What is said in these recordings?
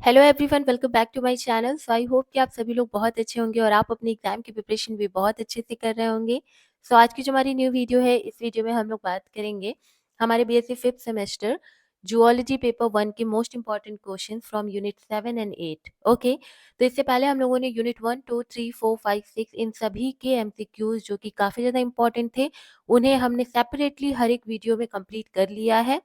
Hello everyone, welcome back to my channel. So I hope कि आप सभी लोग बहुत अच्छे होंगे और आप अपने एग्जाम की प्रिपरेशन भी बहुत अच्छे से कर रहे होंगे। सो आज की जो हमारी न्यू वीडियो है, इस वीडियो में हम लोग बात करेंगे हमारे BSc fifth semester zoology paper 1 के most important question from unit 7 and 8। Okay, तो इससे पहले हम लोगों ने यूनिट 1, 2, 3, 4, 5, 6 इन सभी के एमसीक्यूज जो कि काफ़ी ज़्यादा इंपॉर्टेंट थे, उन्हें हमने सेपरेटली हर एक वीडियो में कंप्लीट कर लिया है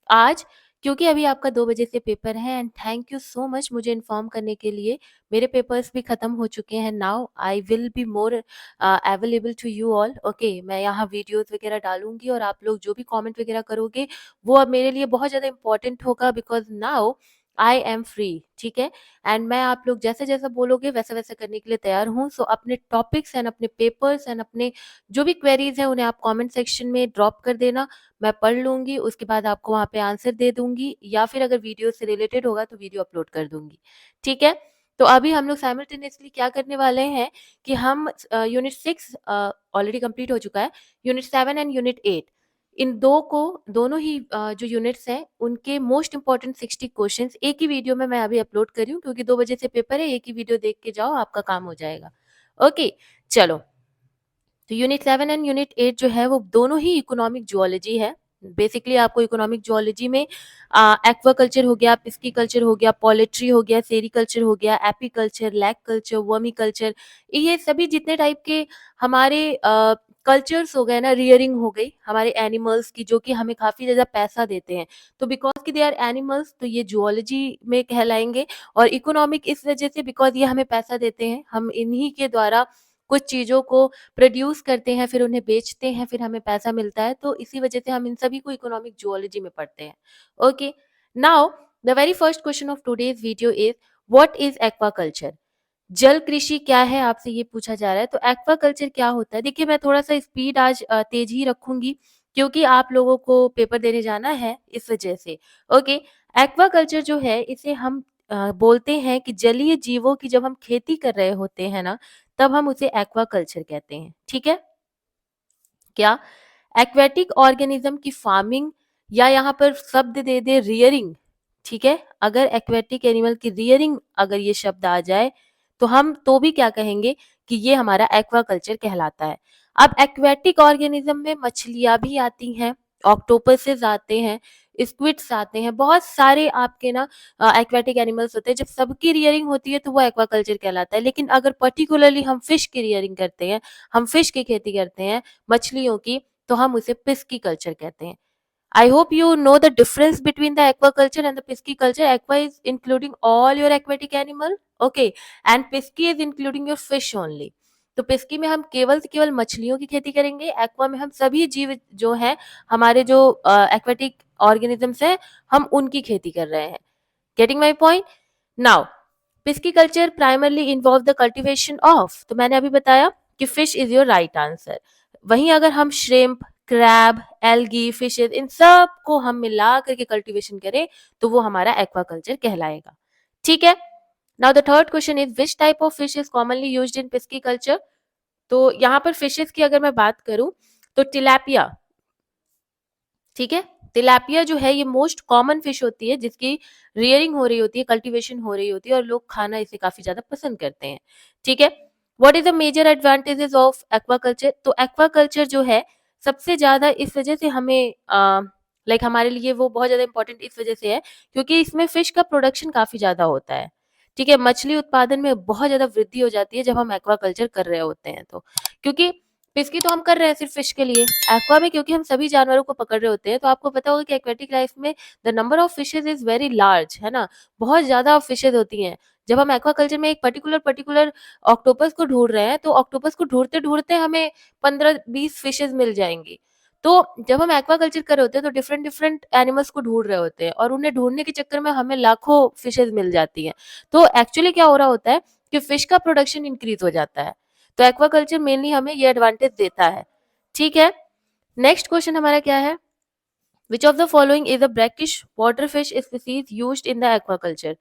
आज, क्योंकि अभी आपका 2 बजे से पेपर है। And thank you so much मुझे इन्फॉर्म करने के लिए। मेरे पेपर्स भी ख़त्म हो चुके हैं। Now I will be more available to you all. Okay, मैं यहाँ वीडियोस वगैरह डालूंगी और आप लोग जो भी कमेंट वगैरह करोगे वो अब मेरे लिए बहुत ज़्यादा इंपॉर्टेंट होगा, because now I am free. ठीक है, एंड मैं आप लोग जैसे जैसा बोलोगे वैसा वैसा करने के लिए तैयार हूँ। सो अपने टॉपिक्स एंड अपने पेपर्स एंड अपने जो भी क्वेरीज हैं उन्हें आप कमेंट सेक्शन में ड्रॉप कर देना। मैं पढ़ लूँगी, उसके बाद आपको वहाँ पे आंसर दे दूँगी, या फिर अगर वीडियो से रिलेटेड होगा तो वीडियो अपलोड कर दूँगी। ठीक है? तो अभी हम लोग साइमल्टेनियसली क्या करने वाले हैं कि हम यूनिट 6 ऑलरेडी कंप्लीट हो चुका है, यूनिट 7 एंड यूनिट 8, इन दोनों ही जो यूनिट्स हैं उनके मोस्ट इंपॉर्टेंट 60 क्वेश्चंस एक ही वीडियो में मैं अभी अपलोड कर रही हूँ, क्योंकि 2 बजे से पेपर है, एक ही वीडियो देख के जाओ, आपका काम हो जाएगा। ओके, चलो। तो यूनिट 7 एंड यूनिट 8 जो है वो दोनों ही इकोनॉमिक जुओलॉजी है। बेसिकली आपको इकोनॉमिक जुओलॉजी में एक्वाकल्चर हो गया, पिस्की कल्चर हो गया, पोल्ट्री हो गया, सेरीकल्चर हो गया, apiculture, lac culture, vermiculture, ये सभी जितने टाइप के हमारे कल्चर्स हो गए ना, रियरिंग हो गई हमारे एनिमल्स की, जो कि हमें काफी ज्यादा पैसा देते हैं। तो बिकॉज कि दे आर एनिमल्स, तो ये जुओलॉजी में कहलाएंगे। और इकोनॉमिक इस वजह से बिकॉज ये हमें पैसा देते हैं, हम इन्हीं के द्वारा कुछ चीज़ों को प्रोड्यूस करते हैं, फिर उन्हें बेचते हैं, फिर हमें पैसा मिलता है। तो इसी वजह से हम इन सभी को इकोनॉमिक जुओलॉजी में पढ़ते हैं। Okay, now the very first question of today's video is what is aquaculture? जल कृषि क्या है, आपसे ये पूछा जा रहा है। तो एक्वाकल्चर क्या होता है? देखिए, मैं थोड़ा सा स्पीड आज तेज ही रखूंगी, क्योंकि आप लोगों को पेपर देने जाना है, इस वजह से। ओके, एक्वाकल्चर जो है इसे हम बोलते हैं कि जलीय जीवों की जब हम खेती कर रहे होते हैं ना, तब हम उसे एक्वाकल्चर कहते हैं। ठीक है? क्या एक्वेटिक ऑर्गेनिज्म की फार्मिंग, या यहाँ पर शब्द दे दे रियरिंग। ठीक है, अगर एक्वेटिक एनिमल की रियरिंग अगर ये शब्द आ जाए तो हम तो भी क्या कहेंगे कि ये हमारा एक्वाकल्चर कहलाता है। अब एक्वेटिक ऑर्गेनिज्म में मछलियां भी आती हैं, ऑक्टोपसेस आते हैं, स्क्विड्स आते हैं, बहुत सारे आपके ना एक्वेटिक एनिमल्स होते हैं। जब सबकी रियरिंग होती है तो वो एक्वाकल्चर कहलाता है। लेकिन अगर पर्टिकुलरली हम फिश की रियरिंग करते हैं, हम फिश की खेती करते हैं, मछलियों की, तो हम उसे पिस्की कहते हैं। I hope you know the difference between the aquaculture and the pisciculture. Aqua is including all your aquatic animal, okay, and pisci is including your fish only. तो पिस्की में हम केवल से केवल मछलियों की खेती करेंगे, एक्वा में हम सभी जीव जो हैं, हमारे जो एक्वेटिक ऑर्गेनिजम्स हैं, हम उनकी खेती कर रहे हैं। Getting my point? Now pisciculture primarily involve the cultivation of, तो मैंने अभी बताया कि fish is your right answer. वहीं अगर हम श्रिम्प, क्रैब, एल्गी, फिशेज, इन सब को हम मिला करके कल्टीवेशन करें तो वो हमारा एक्वाकल्चर कहलाएगा। ठीक है, now the third question is which type of fish is commonly used in pisciculture? तो यहाँ पर फिशेज की अगर मैं बात करूं तो टिलैपिया। ठीक है, तिलापिया जो है ये मोस्ट कॉमन फिश होती है, जिसकी रियरिंग हो रही होती है, कल्टीवेशन हो रही होती है, और लोग खाना इसे काफी ज्यादा पसंद करते हैं। ठीक है, what is the major advantages of aquaculture? तो एक्वाकल्चर जो है सबसे ज्यादा इस वजह से हमें लाइक हमारे लिए वो बहुत ज्यादा इंपॉर्टेंट इस वजह से है क्योंकि इसमें फिश का प्रोडक्शन काफी ज्यादा होता है। ठीक है, मछली उत्पादन में बहुत ज्यादा वृद्धि हो जाती है जब हम एक्वाकल्चर कर रहे होते हैं। तो क्योंकि पिस्की तो हम कर रहे हैं सिर्फ फिश के लिए, एक्वा में क्योंकि हम सभी जानवरों को पकड़ रहे होते हैं। तो आपको पता होगा कि एक्वेटिक लाइफ में the number of fishes is very large, है ना, बहुत ज्यादा फिशेज होती हैं। जब हम एक्वाकल्चर में एक पर्टिकुलर ऑक्टोपस को ढूंढ रहे हैं तो ऑक्टोपस को ढूंढते ढूंढते हमें 15-20 फिशेज मिल जाएंगी। तो जब हम एक्वाकल्चर कर रहे होते हैं तो डिफरेंट डिफरेंट एनिमल्स को ढूंढ रहे होते हैं, और उन्हें ढूंढने के चक्कर में हमें लाखों फिशेज मिल जाती हैं। तो एक्चुअली क्या हो रहा होता है कि फिश का प्रोडक्शन इंक्रीज हो जाता है। तो एक्वाकल्चर मेनली हमें ये एडवांटेज देता है। ठीक है, नेक्स्ट क्वेश्चन हमारा क्या है? Which of the following is a brackish water fish species used in the aquaculture?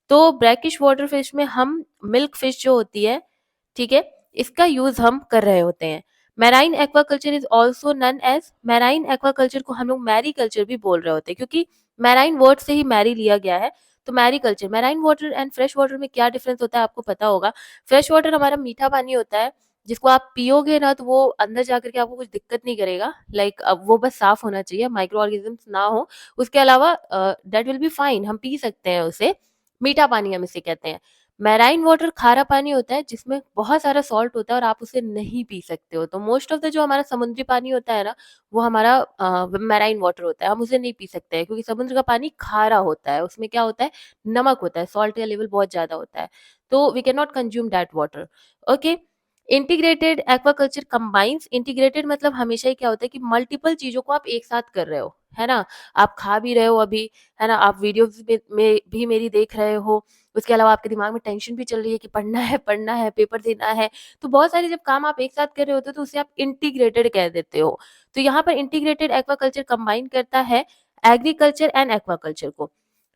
तो ब्रैकिश वाटर फिश में हम मिल्क फिश जो होती है, ठीक है, इसका यूज हम कर रहे होते हैं। Marine aquaculture is also known as, marine aquaculture को हम लोग मैरी कल्चर भी बोल रहे होते हैं, क्योंकि मैराइन वर्ड से ही मैरी लिया गया है। तो mariculture, marine water and fresh water में क्या डिफरेंस होता है आपको पता होगा। फ्रेश वाटर हमारा मीठा पानी होता है, जिसको आप पियोगे ना तो वो अंदर जाकर के आपको कुछ दिक्कत नहीं करेगा, लाइक अब वो बस साफ होना चाहिए, माइक्रो ऑर्गेनिजम्स ना हो, उसके अलावा दैट विल बी फाइन, हम पी सकते हैं उसे, मीठा पानी हम इसे कहते हैं। मैराइन वाटर खारा पानी होता है जिसमें बहुत सारा सॉल्ट होता है और आप उसे नहीं पी सकते हो। तो मोस्ट ऑफ द जो हमारा समुद्री पानी होता है ना, वो हमारा मैराइन वाटर होता है, हम उसे नहीं पी सकते हैं क्योंकि समुद्र का पानी खारा होता है, उसमें क्या होता है, नमक होता है, सॉल्ट का लेवल बहुत ज्यादा होता है, तो we can not consume that water. Okay. Integrated aquaculture combines, integrated मतलब हमेशा ही क्या होता है कि मल्टीपल चीजों को आप एक साथ कर रहे हो, है ना, आप खा भी रहे हो अभी, है ना, आप वीडियोस में भी मेरी देख रहे हो, उसके अलावा आपके दिमाग में टेंशन भी चल रही है कि पढ़ना है, पेपर देना है, तो बहुत सारे जब काम आप एक साथ कर रहे होते हो तो उसे आप इंटीग्रेटेड कह देते हो। तो यहाँ पर इंटीग्रेटेड एक्वाकल्चर कंबाइन करता है एग्रीकल्चर एंड एक्वाकल्चर को।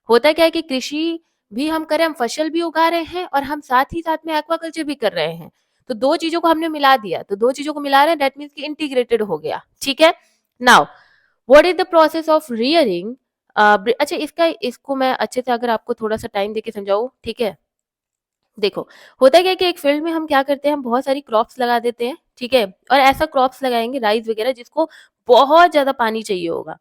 होता क्या है कि कृषि भी हम करें, हम फसल भी उगा रहे हैं और हम साथ ही साथ में एक्वाकल्चर भी कर रहे हैं, तो दो चीजों को हमने मिला दिया, तो दो चीजों को मिला रहे हैं, दैट मीन्स कि इंटीग्रेटेड हो गया। ठीक है। Now what is the process of rearing. अच्छा, इसको मैं अच्छे से अगर आपको थोड़ा सा टाइम देके समझाऊं, ठीक है। देखो, होता क्या है कि एक फील्ड में हम क्या करते हैं, हम बहुत सारी क्रॉप्स लगा देते हैं, ठीक है, और ऐसा क्रॉप्स लगाएंगे राइस वगैरह जिसको बहुत ज्यादा पानी चाहिए होगा,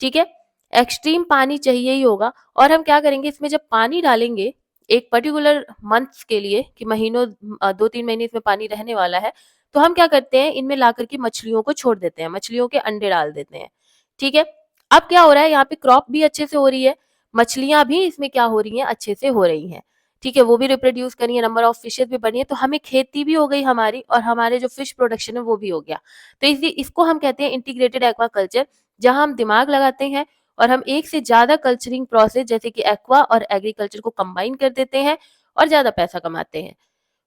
ठीक है, एक्सट्रीम पानी चाहिए ही होगा, और हम क्या करेंगे, इसमें जब पानी डालेंगे एक पर्टिकुलर मंथ्स के लिए कि महीनों 2-3 महीने इसमें पानी रहने वाला है, तो हम क्या करते हैं, इनमें ला करके मछलियों को छोड़ देते हैं, मछलियों के अंडे डाल देते हैं, ठीक है। अब क्या हो रहा है, यहाँ पे क्रॉप भी अच्छे से हो रही है, मछलियां भी इसमें क्या हो रही हैं, अच्छे से हो रही हैं, ठीक है, वो भी रिप्रोड्यूस करी है, नंबर ऑफ फिशेज भी बढ़ी है, तो हमें खेती भी हो गई हमारी और हमारे जो फिश प्रोडक्शन है वो भी हो गया। तो इसी इसको हम कहते हैं इंटीग्रेटेड एक्वाकल्चर, जहां हम दिमाग लगाते हैं और हम एक से ज्यादा कल्चरिंग प्रोसेस जैसे कि एक्वा और एग्रीकल्चर को कंबाइन कर देते हैं और ज्यादा पैसा कमाते हैं।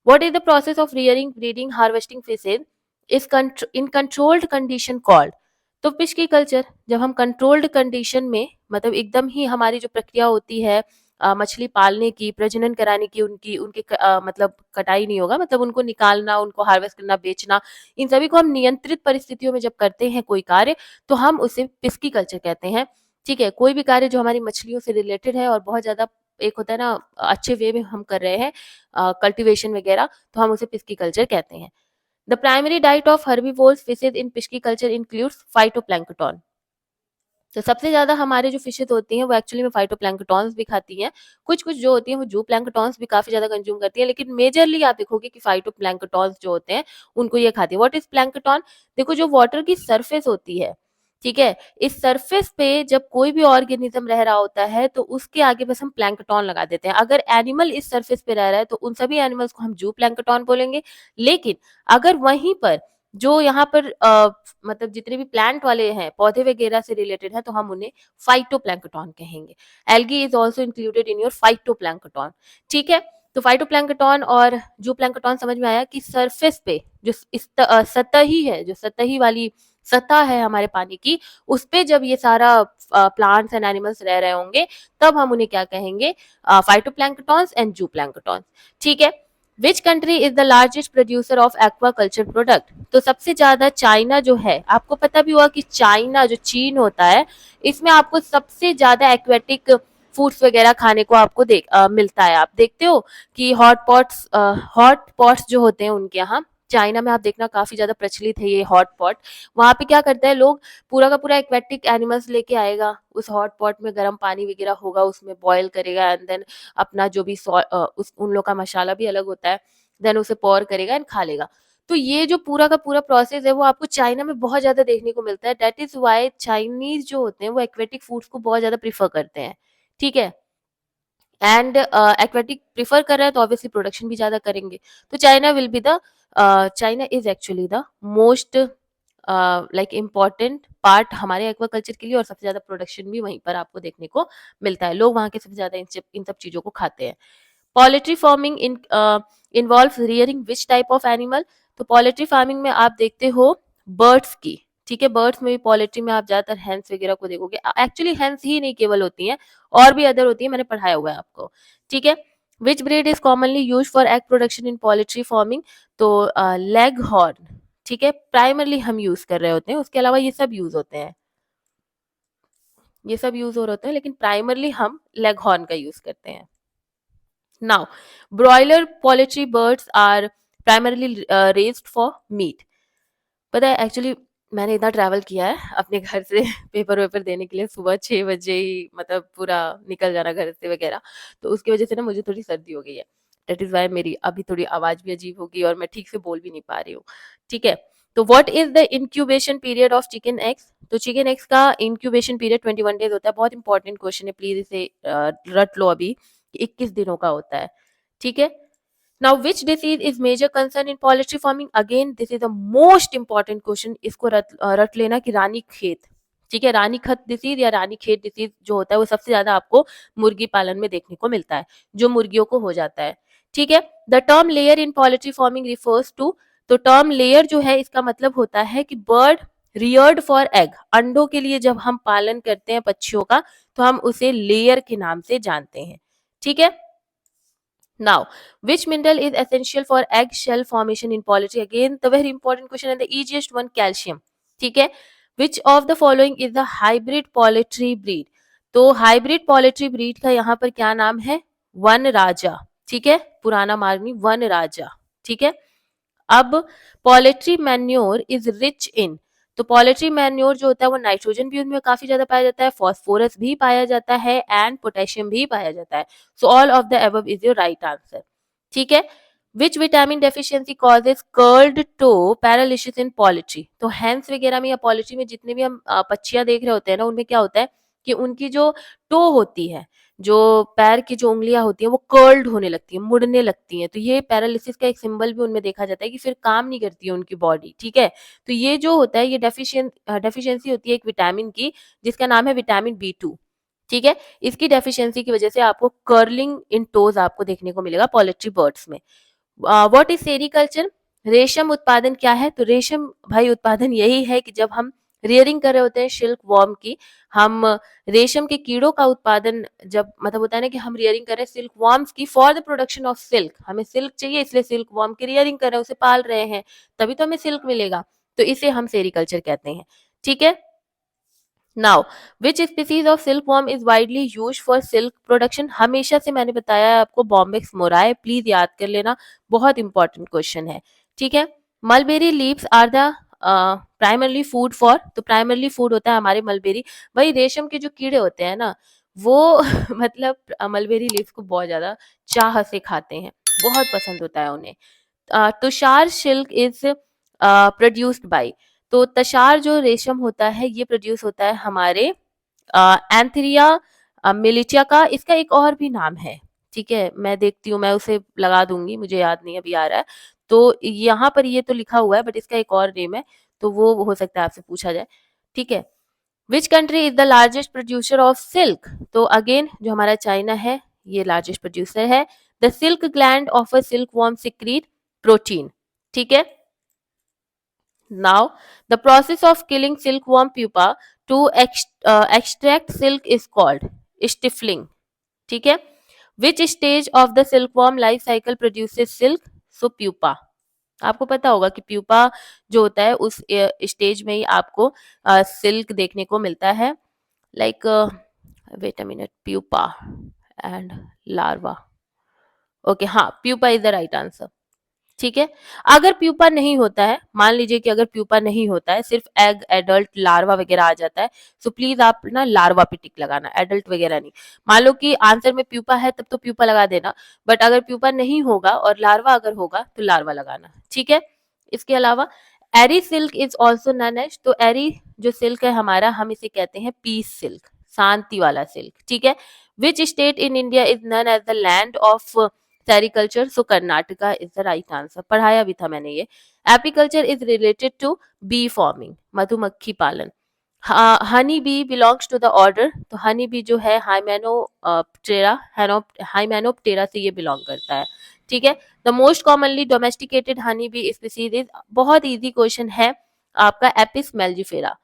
What is the process of rearing, breeding, harvesting fishes is in controlled condition called। तो फिश की कल्चर जब हम कंट्रोल्ड कंडीशन में, मतलब एकदम ही हमारी जो प्रक्रिया होती है मछली पालने की, प्रजनन कराने की, उनकी उनके मतलब कटाई नहीं होगा, मतलब उनको निकालना, उनको हार्वेस्ट करना, बेचना, इन सभी को हम नियंत्रित परिस्थितियों में जब करते हैं कोई कार्य, तो हम उसे पिस्की कल्चर कहते हैं। ठीक है, कोई भी कार्य जो हमारी मछलियों से रिलेटेड है और बहुत ज्यादा एक होता है ना अच्छे वे में हम कर रहे हैं कल्टीवेशन वगैरह, तो हम उसे पिस्किकल्चर कहते हैं। The primary diet of herbivores fishes in pisciculture includes phytoplankton. तो सबसे ज्यादा हमारे जो फिशेज होती हैं वो एक्चुअली में फाइटोप्लैंक्टॉन्स भी खाती हैं, कुछ कुछ जो होती हैं वो जू प्लैंक्टॉन्स भी काफी ज्यादा कंज्यूम करती हैं, लेकिन मेजरली आप देखोगे कि फाइटोप्लैंक्टॉन्स जो होते हैं उनको ये खाती है। व्हाट इज प्लैंक्टन, देखो जो वाटर की सरफेस होती है, ठीक है, इस सरफेस पे जब कोई भी ऑर्गेनिज्म रह रहा होता है तो उसके आगे बस हम प्लैंकटन लगा देते हैं। अगर एनिमल इस सरफेस पे रह रहा है तो उन सभी एनिमल्स को हम जू प्लैंकटन बोलेंगे, लेकिन अगर वहीं पर जो यहाँ पर मतलब जितने भी प्लांट वाले हैं, पौधे वगैरह से रिलेटेड है, तो हम उन्हें फाइटोप्लैंक्टन कहेंगे। Algae is also included in your phytoplankton. ठीक है, तो फाइटोप्लैंक्टन और जू प्लैंक्टन समझ में आया कि सरफेस पे जो सतही है, जो सतही वाली सतह है हमारे पानी की, उस पे जब ये सारा प्लांट्स एंड एनिमल्स रह रहे होंगे तब हम उन्हें क्या कहेंगे, फाइटोप्लैंक्टन्स एंड जू प्लैंक्टन्स। ठीक है। Which country is the largest producer of aquaculture product, तो सबसे ज्यादा चाइना जो है, आपको पता भी हुआ कि चाइना जो चीन होता है, इसमें आपको सबसे ज्यादा एक्वेटिक फूड्स वगैरह खाने को आपको मिलता है। आप देखते हो कि हॉट पॉट्स जो होते हैं उनके यहाँ चाइना में, आप देखना काफी ज्यादा प्रचलित है ये हॉट पॉट। वहां पे क्या करता है लोग, पूरा का पूरा एक्वेटिक एनिमल्स लेके आएगा, उस हॉट पॉट में गर्म पानी वगैरह होगा, उसमें बॉयल करेगा एंड देन अपना जो भी उन लोग का मसाला भी अलग होता है, देन उसे पॉर करेगा एंड खा लेगा। तो ये जो पूरा का पूरा प्रोसेस है वो आपको चाइना में बहुत ज्यादा देखने को मिलता है। दैट इज वाई चाइनीज जो होते हैं वो एक्वेटिक फूड्स को बहुत ज्यादा प्रीफर करते हैं। ठीक है, एंड एक्वेटिक प्रीफर कर रहे हैं तो ऑब्वियसली प्रोडक्शन भी ज्यादा करेंगे। तो China will be the China is actually the most like important part हमारे एक्वाकल्चर के लिए, और सबसे ज्यादा प्रोडक्शन भी वहीं पर आपको देखने को मिलता है। लोग वहाँ के सबसे ज्यादा इन सब चीजों को खाते हैं। Poultry farming involves rearing which type of animal, तो पोल्ट्री फार्मिंग में आप देखते हो बर्ड्स की। ठीक है, बर्ड्स में भी पोल्ट्री में आप ज्यादातर हैंस वगैरह को देखोगे। एक्चुअली हैंस ही नहीं केवल होती हैं, और भी अदर होती है, मैंने पढ़ाया हुआ है आपको। ठीक है। Which breed is commonly use for egg production in poultry farming, तो लेग हॉर्न, ठीक है, प्राइमरली हम यूज कर रहे होते हैं, उसके अलावा ये सब यूज होते हैं। ये सब यूज हो रहे होते हैं, लेकिन प्राइमरली हम लेगहॉर्न का यूज करते हैं. Now broiler poultry birds are primarily raised for meat. पता है एक्चुअली मैंने इतना ट्रैवल किया है अपने घर से पेपर वेपर देने के लिए, सुबह 6 बजे ही मतलब पूरा निकल जाना घर से वगैरह, तो उसकी वजह से ना मुझे थोड़ी सर्दी हो गई है. दैट इज वाई मेरी अभी थोड़ी आवाज भी अजीब होगी और मैं ठीक से बोल भी नहीं पा रही हूँ. ठीक है. तो what is the incubation period of chicken eggs. तो चिकन एग्स का इंक्यूबेशन पीरियड 21 डेज होता है. बहुत इंपॉर्टेंट क्वेश्चन है, प्लीज इसे रट लो अभी. 21 दिनों का होता है. ठीक है. Now, which disease is major concern in poultry farming? Again, this is the most important question. इसको रट लेना कि रानी खेत. ठीक है. रानी खत डिसीज या रानी खेत डिसीज जो होता है वो सबसे ज्यादा आपको मुर्गी पालन में देखने को मिलता है, जो मुर्गियों को हो जाता है. ठीक है. The term layer in poultry farming refers to. तो टर्म लेयर जो है इसका मतलब होता है कि बर्ड रियर्ड फॉर एग. अंडों के लिए जब हम पालन करते हैं पक्षियों का, तो हम उसे लेयर के नाम से जानते हैं. ठीक है. Now, which mineral is essential for egg shell formation in poultry? Again, the very important question and the easiest one, calcium. ठीक है. Which of the following is the hybrid poultry breed? तो हाइब्रिड पोल्ट्री ब्रीड का यहाँ पर क्या नाम है? One राजा. ठीक है. पुराना मार्गनी वन राजा. ठीक है. अब poultry manure is rich in. तो पोल्ट्री मैन्योर जो होता है वो नाइट्रोजन भी उनमें काफी ज्यादा पाया जाता है, फॉस्फोरस भी पाया जाता है एंड पोटेशियम भी पाया जाता है. So all of the above is your right answer. ठीक है. Which vitamin deficiency causes curled toe paralysis in poultry. तो हैंस वगैरह में या पोल्ट्री में जितने भी हम पक्षियां देख रहे होते हैं ना, उनमें क्या होता है कि उनकी जो टो होती है, जो पैर की जो उंगलियां होती हैं वो कर्ल्ड होने लगती हैं, मुड़ने लगती हैं. तो ये पैरालिसिस का एक सिंबल भी उनमें देखा जाता है कि फिर काम नहीं करती है उनकी बॉडी. ठीक है. तो ये जो होता है ये डेफिशिएंसी होती है एक विटामिन की, जिसका नाम है विटामिन B2. ठीक है. इसकी डेफिशिएंसी की वजह से आपको कर्लिंग इन टोज आपको देखने को मिलेगा पोल्ट्री बर्ड्स में. What is sericulture. रेशम उत्पादन क्या है. तो रेशम भाई उत्पादन यही है कि जब हम रियरिंग कर रहे होते हैं सिल्क वॉर्म की, हम रेशम के कीड़ों का उत्पादन जब मतलब होता है ना कि हम रियरिंग कर रहे हैं सिल्क वॉर्म्स की for the production of silk. हमें सिल्क चाहिए इसलिए सिल्क वॉर्म की रियरिंग कर रहे हैं, उसे पाल रहे हैं, तभी तो हमें सिल्क मिलेगा. तो इसे हम सेरीकल्चर कहते हैं. ठीक है. Now which species of silk worm is widely use for silk production. हमेशा से मैंने बताया है आपको बॉम्बेक्स मोराए, प्लीज याद कर लेना, बहुत इंपॉर्टेंट क्वेश्चन है. ठीक है. Mulberry leaves are the primarily food for. तो प्राइमरली फूड होता है हमारे मलबेरी. वही रेशम के जो कीड़े होते हैं ना वो मतलब मलबेरी लीव्स को बहुत ज्यादा चाह से खाते हैं, बहुत पसंद होता है उन्हें. Tushar silk is produced by. तो तशार जो रेशम होता है ये प्रोड्यूस होता है हमारे एंथेरिया मिलिटिया का. इसका एक और भी नाम है. ठीक है. मैं देखती हूँ, मैं उसे लगा दूंगी, मुझे याद नहीं अभी आ रहा है. तो यहाँ पर ये तो लिखा हुआ है बट इसका एक और नेम है, तो वो हो सकता है आपसे पूछा जाए. ठीक है. Which country is the largest producer of silk. तो अगेन जो हमारा चाइना है ये लार्जेस्ट प्रोड्यूसर है. The silk gland of a silk worm secrete protein. ठीक है. Now, the process of killing silkworm pupa to extract silk is called stifling. ठीक है. Which stage of the silkworm life cycle produces silk? So pupa. आपको पता होगा कि pupa जो होता है उस स्टेज में ही आपको सिल्क देखने को मिलता है. Like wait a minute, pupa and larva. Okay, हाँ, pupa is the right answer. ठीक है. अगर प्यूपा नहीं होता है, मान लीजिए कि अगर प्यूपा नहीं होता है, सिर्फ एग एडल्ट लार्वा वगैरह आ जाता है, सो प्लीज आप ना लार्वा पे टिक लगाना, एडल्ट वगैरह नहीं. मान लो कि आंसर में प्यूपा है तब तो प्यूपा लगा देना, बट अगर प्यूपा नहीं होगा और लार्वा अगर होगा तो लार्वा लगाना. ठीक है. इसके अलावा eri silk is also known as. तो एरी जो सिल्क है हमारा, हम इसे कहते हैं पीस सिल्क, शांति वाला सिल्क. ठीक है. Which state in India is known as the land of sericulture. So Karnataka is the right answer. पढ़ाया भी था मैंने ये. Apiculture is related to bee farming, मधुमक्खी पालन. Honey bee belongs to the order. तो हनी बी जो है हाइमेनोप्टेरा, हाइमेनोप्टेरा से ये बिलोंग करता है. ठीक है. The most commonly domesticated honey bee species is, बहुत इजी क्वेश्चन है आपका, एपिस मेल्जिफेरा.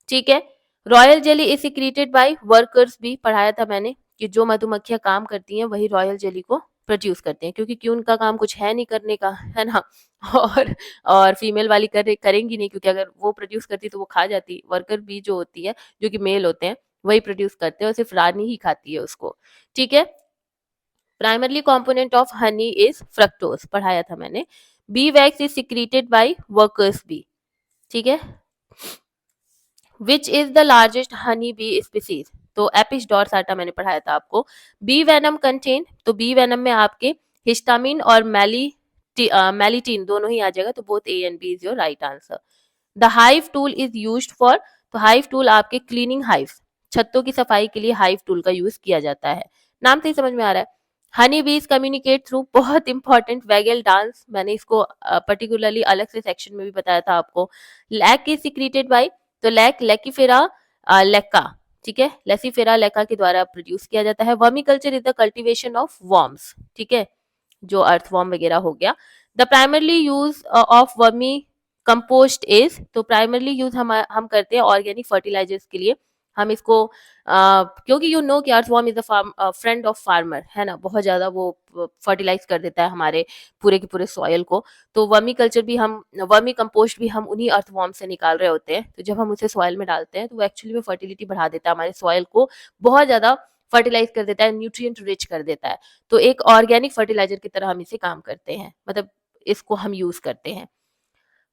ठीक है. Royal jelly is secreted by workers bee. पढ़ाया था मैंने कि जो मधुमक्खियां काम करती हैं वही रॉयल जेली को प्रोड्यूस करते हैं, क्योंकि उनका काम कुछ है नहीं करने का, है ना. और फीमेल वाली करेंगी नहीं, क्योंकि अगर वो प्रोड्यूस करती तो वो खा जाती. वर्कर भी जो होती है, जो कि मेल होते हैं, वही प्रोड्यूस करते हैं और सिर्फ रानी ही खाती है उसको, ठीक है। Primarily component of honey is fructose, पढ़ाया था मैंने। Bee wax is secreted by workers bee, ठीक है। Which is the largest honey bee species, तो एपिस डॉर्साटा मैंने पढ़ाया था आपको। बी वेनम कंटेन, तो बी वेनम में आपके हिस्टामिन और मैलिटीन दोनों ही आ जाएगा, तो both A and B is your right answer. The hive tool is used for, तो हाइव टूल आपके क्लीनिंग हाइव, छत्तों की सफाई के लिए हाइव टूल का यूज किया जाता है। नाम से ही समझ में आ रहा है। हनी बीज कम्युनिकेट थ्रू, बहुत इंपॉर्टेंट, वैगल डांस, मैंने इसको पर्टिकुलरली अलग से सेक्शन में भी बताया था आपको। लैक इज सिक्रीटेड बाय, तो लैक लेकिफेरा लेका, ठीक है, लेसिफेरा लेका के द्वारा प्रोड्यूस किया जाता है। Vermi culture is the cultivation of worms, ठीक है, जो अर्थवॉर्म वगैरह हो गया। The primarily use of vermi compost is, तो प्राइमरली यूज हम करते हैं ऑर्गेनिक फर्टिलाइजर्स के लिए। हम इसको क्योंकि यू नो कि earthworm is the friend of farmer, है ना, बहुत ज्यादा वो फर्टिलाइज कर देता है हमारे पूरे के पूरे सॉयल को। तो वर्मी कल्चर भी हम, वर्मी कंपोस्ट भी हम उन्हीं अर्थवॉर्म से निकाल रहे होते हैं। तो जब हम उसे सॉयल में डालते हैं तो वो एक्चुअली में फर्टिलिटी बढ़ा देता है, हमारे सॉयल को बहुत ज्यादा फर्टिलाइज कर देता है, न्यूट्रिएंट रिच कर देता है। तो एक ऑर्गेनिक फर्टिलाइजर की तरह हम इसे काम करते हैं, मतलब इसको हम यूज करते हैं।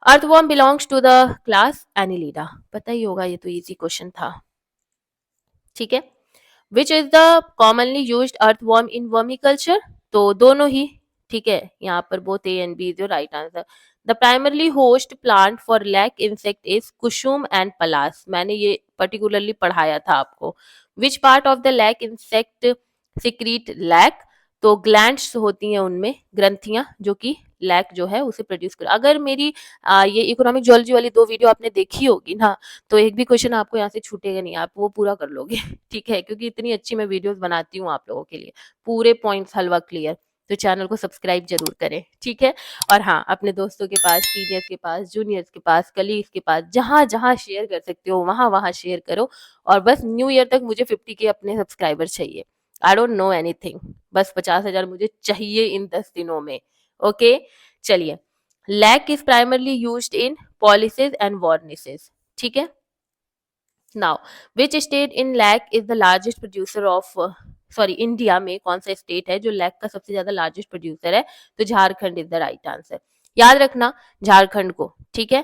Earthworm belongs to the class Annelida, पता ही होगा, ये तो इजी क्वेश्चन था, ठीक है। Which is the commonly used earthworm in vermiculture, तो दोनों ही, ठीक है, यहाँ पर both A and B is your right answer. The primarily host plant for lac insect is kusum and palash, मैंने ये पर्टिकुलरली पढ़ाया था आपको। Which part of the lac insect secrete lac, तो ग्लैंड्स होती हैं उनमें, ग्रंथियां, जो कि लैक जो है उसे प्रोड्यूस कर। अगर मेरी ये इकोनॉमिक जियोलॉजी वाली 2 वीडियो आपने देखी होगी ना, तो एक भी क्वेश्चन आपको यहाँ से छूटेगा नहीं, आप वो पूरा कर लोगे ठीक है, क्योंकि इतनी अच्छी मैं वीडियोस बनाती हूँ आप लोगों के लिए, पूरे पॉइंट्स हलवा क्लियर। तो चैनल को सब्सक्राइब जरूर करें, ठीक है। और हाँ, अपने दोस्तों के पास, सीनियर्स के पास, जूनियर्स के पास, कलीग्स के पास, जहां जहां शेयर कर सकते हो वहां वहां शेयर करो। और बस न्यू ईयर तक मुझे 50 के अपने सब्सक्राइबर चाहिए। आई डोंट नो एनीथिंग, बस 50,000 मुझे चाहिए इन 10 दिनों में। ओके, चलिए। Lac is primarily used in polishes and varnishes, ठीक है। Now which state in lac is the largest producer of, sorry, India में कौन सा स्टेट है जो लैक का सबसे ज्यादा लार्जेस्ट प्रोड्यूसर है, तो Jharkhand is the right answer. याद रखना झारखंड को, ठीक है।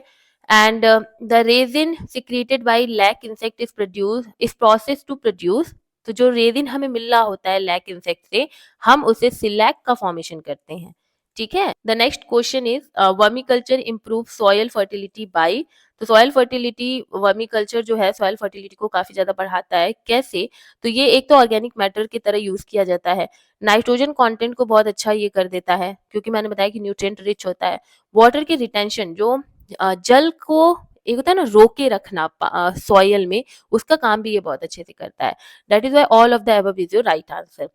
And the resin secreted by lac insect is produce, is process to produce, तो जो रेजिन हमें मिल रहा होता है लैक इंसेक्ट से, हम उसे सिलैक का फॉर्मेशन करते हैं, ठीक है। The next question is vermiculture improve soil fertility by, तो सॉयल फर्टिलिटी, वर्मी कल्चर जो है सॉयल फर्टिलिटी को काफी ज्यादा बढ़ाता है, कैसे, तो ये एक तो ऑर्गेनिक मैटर की तरह यूज किया जाता है। नाइट्रोजन कंटेंट को बहुत अच्छा ये कर देता है, क्योंकि मैंने बताया कि न्यूट्रिएंट रिच होता है। वाटर की रिटेंशन, जो जल को एक होता है ना रोके रखना सॉयल में, उसका काम भी ये बहुत अच्छे से करता है। That is why all of the above is your right answer.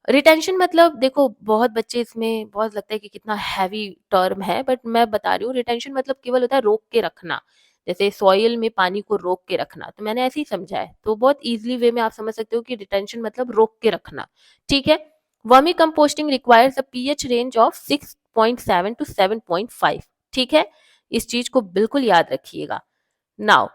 Retention मतलब देखो, बहुत बच्चे इसमें बहुत लगता है कि कितना हैवी टर्म है, बट मैं बता रही हूँ रिटेंशन मतलब केवल होता है रोक के रखना, जैसे सॉइल में पानी को रोक के रखना, तो मैंने ऐसे ही समझा है, तो बहुत इजीली वे में आप समझ सकते हो कि रिटेंशन मतलब रोक के रखना, ठीक है। Vermicomposting requires a pH range of 6.7 to 7.5, ठीक है, इस चीज को बिल्कुल याद रखिएगा। Now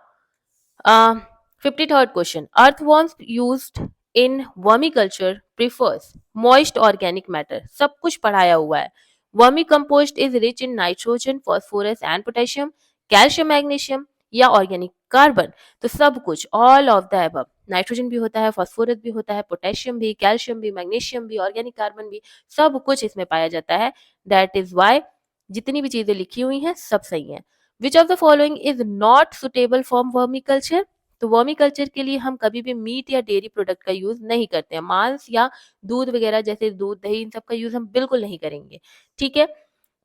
53rd question. Earthworms used in vermiculture prefers moist organic matter. सब कुछ पढ़ाया हुआ है. Vermicompost is rich in nitrogen, phosphorus and potassium, calcium, magnesium या organic carbon. तो सब कुछ, all of the above. Nitrogen भी होता है, फॉस्फोरस भी होता है, पोटेशियम भी, कैल्शियम भी, मैग्नीशियम भी, ऑर्गेनिक कार्बन भी, सब कुछ इसमें पाया जाता है। दैट इज वाई जितनी भी चीजें लिखी हुई हैं सब सही हैं। Which of the following is not suitable for vermi culture, तो वर्मी कल्चर के लिए हम कभी भी मीट या डेयरी प्रोडक्ट का यूज नहीं करते हैं, मांस या दूध वगैरह जैसे दूध दही इन सब का यूज हम बिल्कुल नहीं करेंगे, ठीक है।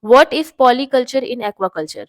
What is polyculture in aquaculture,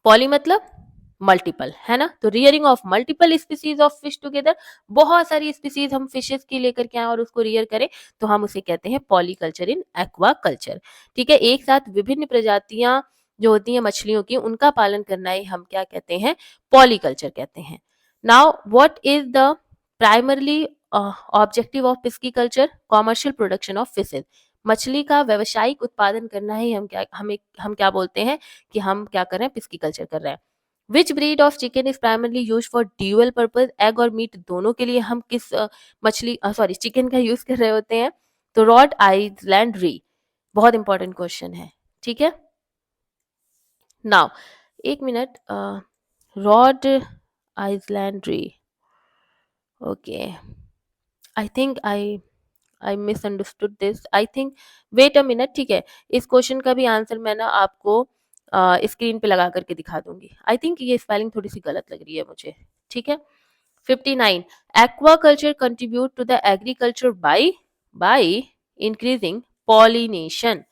poly मतलब मल्टीपल, है ना, तो rearing of multiple species of fish together, बहुत सारी स्पीसीज हम फिशेस की लेकर के आए और उसको रियर करें, तो हम उसे कहते हैं पॉलीकल्चर इन एक्वाकल्चर, ठीक है। एक साथ विभिन्न प्रजातियां जो होती हैं मछलियों की, उनका पालन करना ही हम क्या कहते हैं, पॉलीकल्चर कहते हैं। Now what is the primarily objective of pisciculture, commercial production of fishes, मछली का व्यवसायिक उत्पादन करना ही हम क्या बोलते हैं कि हम क्या कर रहे हैं, पिस्कीकल्चर कर रहे हैं। Which breed of chicken is primarily use for dual purpose, egg और मीट दोनों के लिए हम किस मछली सॉरी चिकन का यूज कर रहे होते हैं? तो रॉड आइलैंड री, बहुत इंपॉर्टेंट क्वेश्चन है, ठीक है। नाउ एक मिनट, रॉड आइलैंड री, okay, I think I misunderstood this, I think, wait a minute, ठीक है। इस क्वेश्चन का भी आंसर मैं ना आपको स्क्रीन पे लगा करके दिखा दूंगी। आई थिंक ये स्पेलिंग थोड़ी सी गलत लग रही है मुझे, ठीक है। 59, aquaculture contribute to the agriculture by increasing pollination.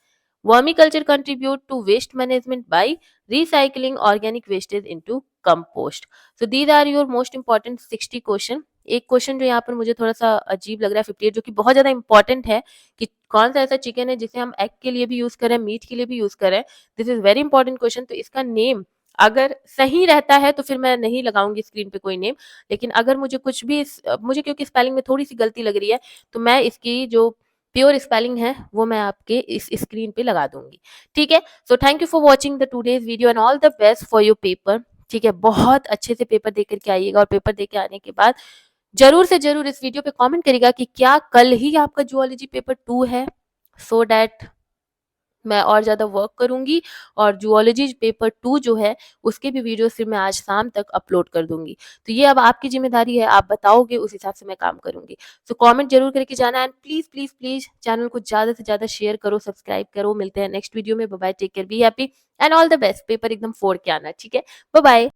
Vermiculture contribute to waste management by recycling organic wastes into compost. So these are your most important 60 question. एक क्वेश्चन जो यहाँ पर मुझे थोड़ा सा अजीब लग रहा है 58, जो कि बहुत ज्यादा इंपॉर्टेंट है कि कौन सा ऐसा चिकन है जिसे हम एग के लिए भी यूज करें, मीट के लिए भी यूज करें। This is very important question. तो इसका नेम अगर सही रहता है तो फिर मैं नहीं लगाऊंगी स्क्रीन पे कोई नेम, लेकिन अगर मुझे कुछ भी मुझे क्योंकि स्पेलिंग में थोड़ी सी गलती लग रही है तो मैं इसकी जो प्योर स्पेलिंग है वो मैं आपके इस स्क्रीन पे लगा दूंगी, ठीक है। So thank you for watching the today's video and all the best for your paper, ठीक है। बहुत अच्छे से पेपर दे करके आइएगा और पेपर दे के आने के बाद जरूर से जरूर इस वीडियो पे कमेंट करिएगा कि क्या कल ही आपका जूलॉजी पेपर 2 है, सो दैट मैं और ज़्यादा वर्क करूँगी और जूलॉजी पेपर 2 जो है उसके भी वीडियोस फिर मैं आज शाम तक अपलोड कर दूँगी। तो ये अब आपकी ज़िम्मेदारी है, आप बताओगे उस हिसाब से मैं काम करूँगी। सो कमेंट ज़रूर करके जाना and please, please, please channel को ज़्यादा से ज़्यादा शेयर करो, सब्सक्राइब करो। मिलते हैं नेक्स्ट वीडियो में। Bye bye, take care, be happy and all the best. Paper एकदम फोड़ के आना, ठीक है। Bye bye.